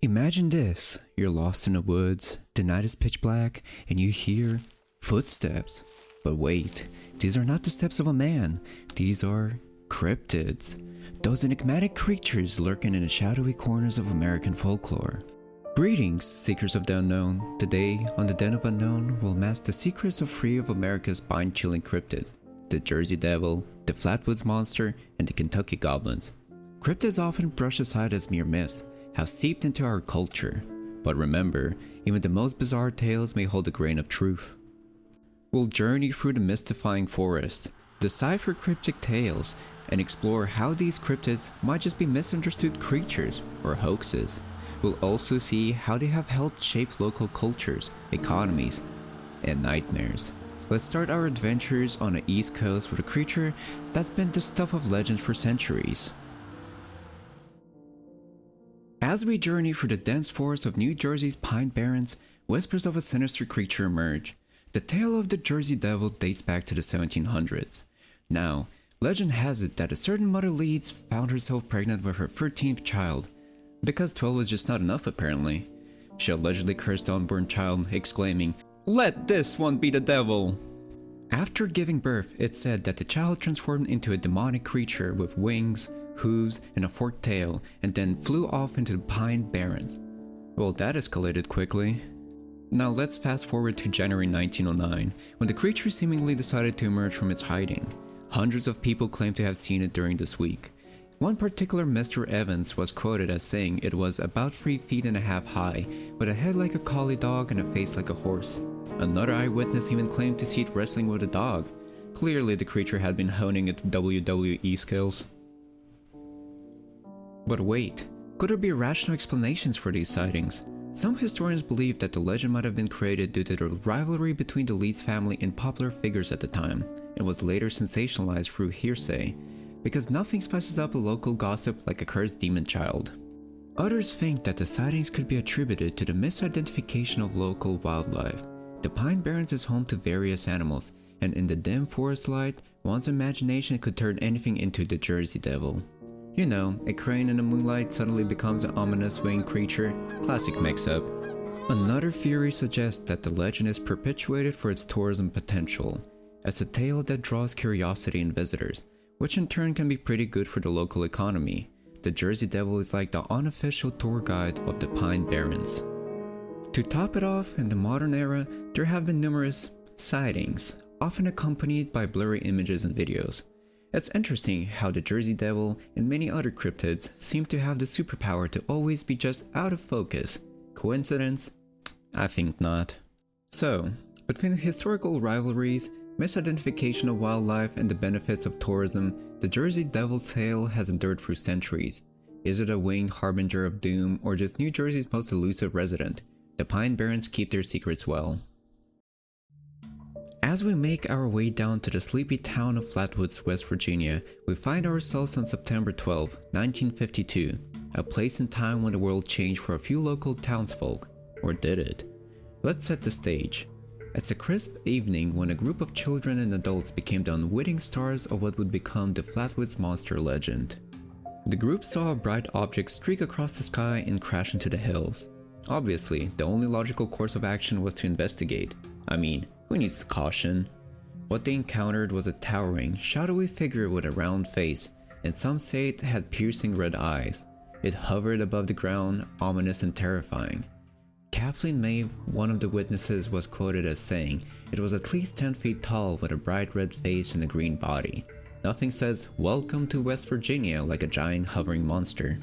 Imagine this, you're lost in the woods, the night is pitch black, and you hear footsteps. But wait, these are not the steps of a man, these are cryptids, those enigmatic creatures lurking in the shadowy corners of American folklore. Greetings, seekers of the unknown. Today, on the Den of Unknown, we'll mask the secrets of three of America's spine-chilling cryptids: the Jersey Devil, the Flatwoods Monster, and the Kentucky Goblins. Cryptids often brushed aside as mere myths, have seeped into our culture. But remember, even the most bizarre tales may hold a grain of truth. We'll journey through the mystifying forest, decipher cryptic tales, and explore how these cryptids might just be misunderstood creatures or hoaxes. We'll also see how they have helped shape local cultures, economies, and nightmares. Let's start our adventures on the East Coast with a creature that's been the stuff of legend for centuries. As we journey through the dense forest of New Jersey's Pine Barrens, whispers of a sinister creature emerge. The tale of the Jersey Devil dates back to the 1700s. Now, legend has it that a certain mother Leeds found herself pregnant with her 13th child, because 12 was just not enough apparently. She allegedly cursed the unborn child, exclaiming, "Let this one be the devil!" After giving birth, it's said that the child transformed into a demonic creature with wings, hooves, and a forked tail, and then flew off into the Pine Barrens. Well, that escalated quickly. Now let's fast forward to January 1909, when the creature seemingly decided to emerge from its hiding. Hundreds of people claim to have seen it during this week. One particular Mr. Evans was quoted as saying it was about 3.5 feet high, with a head like a collie dog and a face like a horse. Another eyewitness even claimed to see it wrestling with a dog. Clearly the creature had been honing its WWE skills. But wait, could there be rational explanations for these sightings? Some historians believe that the legend might have been created due to the rivalry between the Leeds family and popular figures at the time, and was later sensationalized through hearsay, because nothing spices up a local gossip like a cursed demon child. Others think that the sightings could be attributed to the misidentification of local wildlife. The Pine Barrens is home to various animals, and in the dim forest light, one's imagination could turn anything into the Jersey Devil. You know, a crane in the moonlight suddenly becomes an ominous winged creature. Classic mix-up. Another theory suggests that the legend is perpetuated for its tourism potential, as a tale that draws curiosity in visitors, which in turn can be pretty good for the local economy. The Jersey Devil is like the unofficial tour guide of the Pine Barrens. To top it off, in the modern era, there have been numerous sightings, often accompanied by blurry images and videos. It's interesting how the Jersey Devil and many other cryptids seem to have the superpower to always be just out of focus. Coincidence? I think not. So, between the historical rivalries, misidentification of wildlife, and the benefits of tourism, the Jersey Devil's tale has endured through centuries. Is it a winged harbinger of doom, or just New Jersey's most elusive resident? The Pine Barrens keep their secrets well. As we make our way down to the sleepy town of Flatwoods, West Virginia, we find ourselves on September 12, 1952, a place and time when the world changed for a few local townsfolk. Or did it? Let's set the stage. It's a crisp evening when a group of children and adults became the unwitting stars of what would become the Flatwoods Monster legend. The group saw a bright object streak across the sky and crash into the hills. Obviously, the only logical course of action was to investigate. I mean, who needs caution? What they encountered was a towering, shadowy figure with a round face, and some say it had piercing red eyes. It hovered above the ground, ominous and terrifying. Kathleen May, one of the witnesses, was quoted as saying it was at least 10 feet tall with a bright red face and a green body. Nothing says "Welcome to West Virginia" like a giant hovering monster.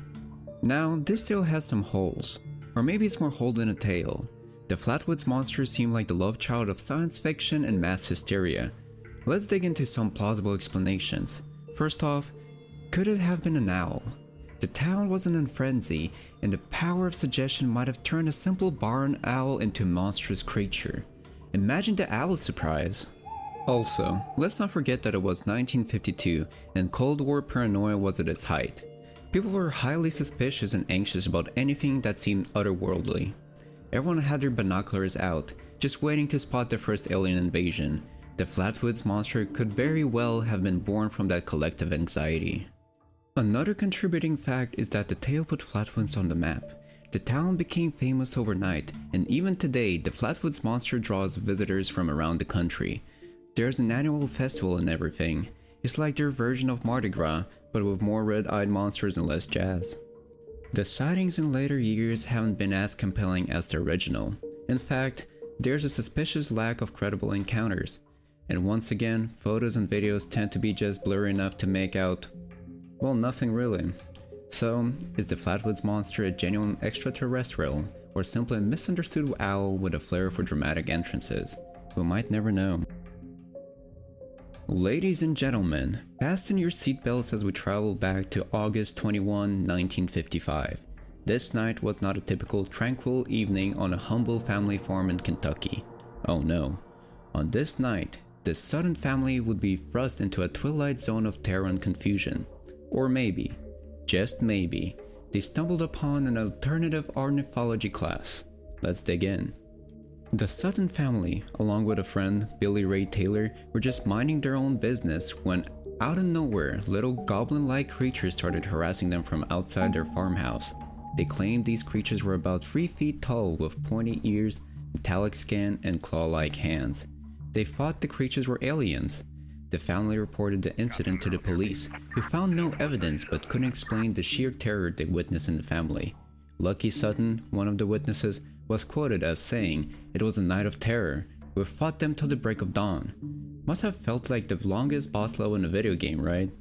Now, this tale has some holes, or maybe it's more hole than a tale. The Flatwoods Monster seemed like the love child of science fiction and mass hysteria. Let's dig into some plausible explanations. First off, could it have been an owl? The town wasn't in frenzy, and the power of suggestion might have turned a simple barn owl into a monstrous creature. Imagine the owl's surprise. Also, let's not forget that it was 1952, and Cold War paranoia was at its height. People were highly suspicious and anxious about anything that seemed otherworldly. Everyone had their binoculars out, just waiting to spot the first alien invasion. The Flatwoods Monster could very well have been born from that collective anxiety. Another contributing fact is that the tale put Flatwoods on the map. The town became famous overnight, and even today, the Flatwoods Monster draws visitors from around the country. There's an annual festival and everything. It's like their version of Mardi Gras, but with more red-eyed monsters and less jazz. The sightings in later years haven't been as compelling as the original. In fact, there's a suspicious lack of credible encounters. And once again, photos and videos tend to be just blurry enough to make out, well, nothing really. So, is the Flatwoods Monster a genuine extraterrestrial, or simply a misunderstood owl with a flair for dramatic entrances? We might never know. Ladies and gentlemen, fasten your seatbelts as we travel back to August 21, 1955. This night was not a typical tranquil evening on a humble family farm in Kentucky. Oh no. On this night, the Sutton family would be thrust into a twilight zone of terror and confusion. Or maybe, just maybe, they stumbled upon an alternative ornithology class. Let's dig in. The Sutton family, along with a friend, Billy Ray Taylor, were just minding their own business when, out of nowhere, little goblin-like creatures started harassing them from outside their farmhouse. They claimed these creatures were about 3 feet tall with pointy ears, metallic skin, and claw-like hands. They thought the creatures were aliens. The family reported the incident to the police, who found no evidence but couldn't explain the sheer terror they witnessed in the family. Lucky Sutton, one of the witnesses, was quoted as saying, "It was a night of terror. We fought them till the break of dawn." Must have felt like the longest boss level in a video game, right?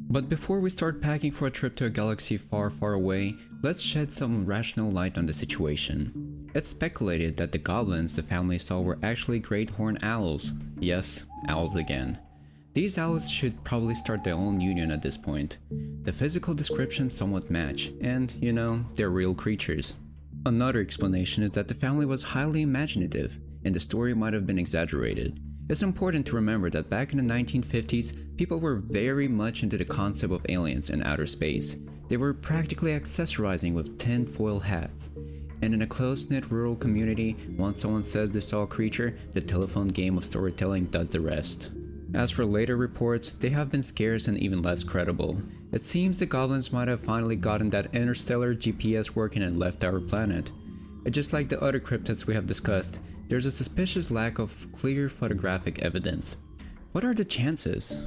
But before we start packing for a trip to a galaxy far, far away, let's shed some rational light on the situation. It's speculated that the goblins the family saw were actually great horned owls. Yes, owls again. These owls should probably start their own union at this point. The physical descriptions somewhat match, and, you know, they're real creatures. Another explanation is that the family was highly imaginative, and the story might have been exaggerated. It's important to remember that back in the 1950s, people were very much into the concept of aliens in outer space. They were practically accessorizing with tin-foil hats. And in a close-knit rural community, once someone says they saw a creature, the telephone game of storytelling does the rest. As for later reports, they have been scarce and even less credible. It seems the goblins might have finally gotten that interstellar GPS working and left our planet. And just like the other cryptids we have discussed, there's a suspicious lack of clear photographic evidence. What are the chances?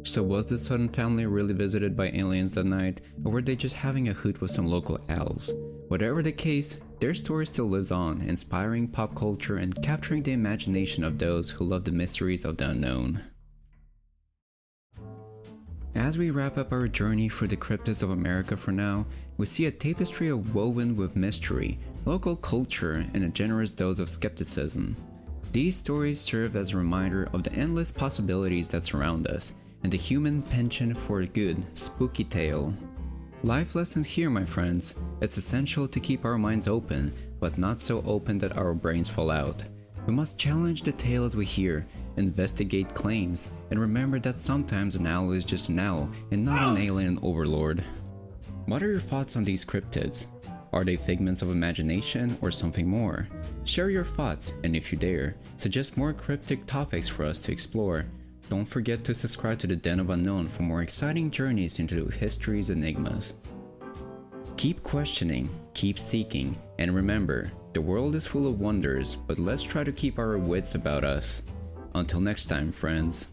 So was the Sutton family really visited by aliens that night, or were they just having a hoot with some local owls? Whatever the case, their story still lives on, inspiring pop culture and capturing the imagination of those who love the mysteries of the unknown. As we wrap up our journey through the cryptids of America for now, we see a tapestry woven with mystery, local culture, and a generous dose of skepticism. These stories serve as a reminder of the endless possibilities that surround us, and the human penchant for a good, spooky tale. Life lessons here, my friends. It's essential to keep our minds open, but not so open that our brains fall out. We must challenge the tales we hear, investigate claims, and remember that sometimes an owl is just an owl and not an alien overlord. What are your thoughts on these cryptids? Are they figments of imagination or something more? Share your thoughts, and if you dare, suggest more cryptic topics for us to explore. Don't forget to subscribe to the Den of Unknown for more exciting journeys into history's enigmas. Keep questioning, keep seeking, and remember, the world is full of wonders, but let's try to keep our wits about us. Until next time, friends.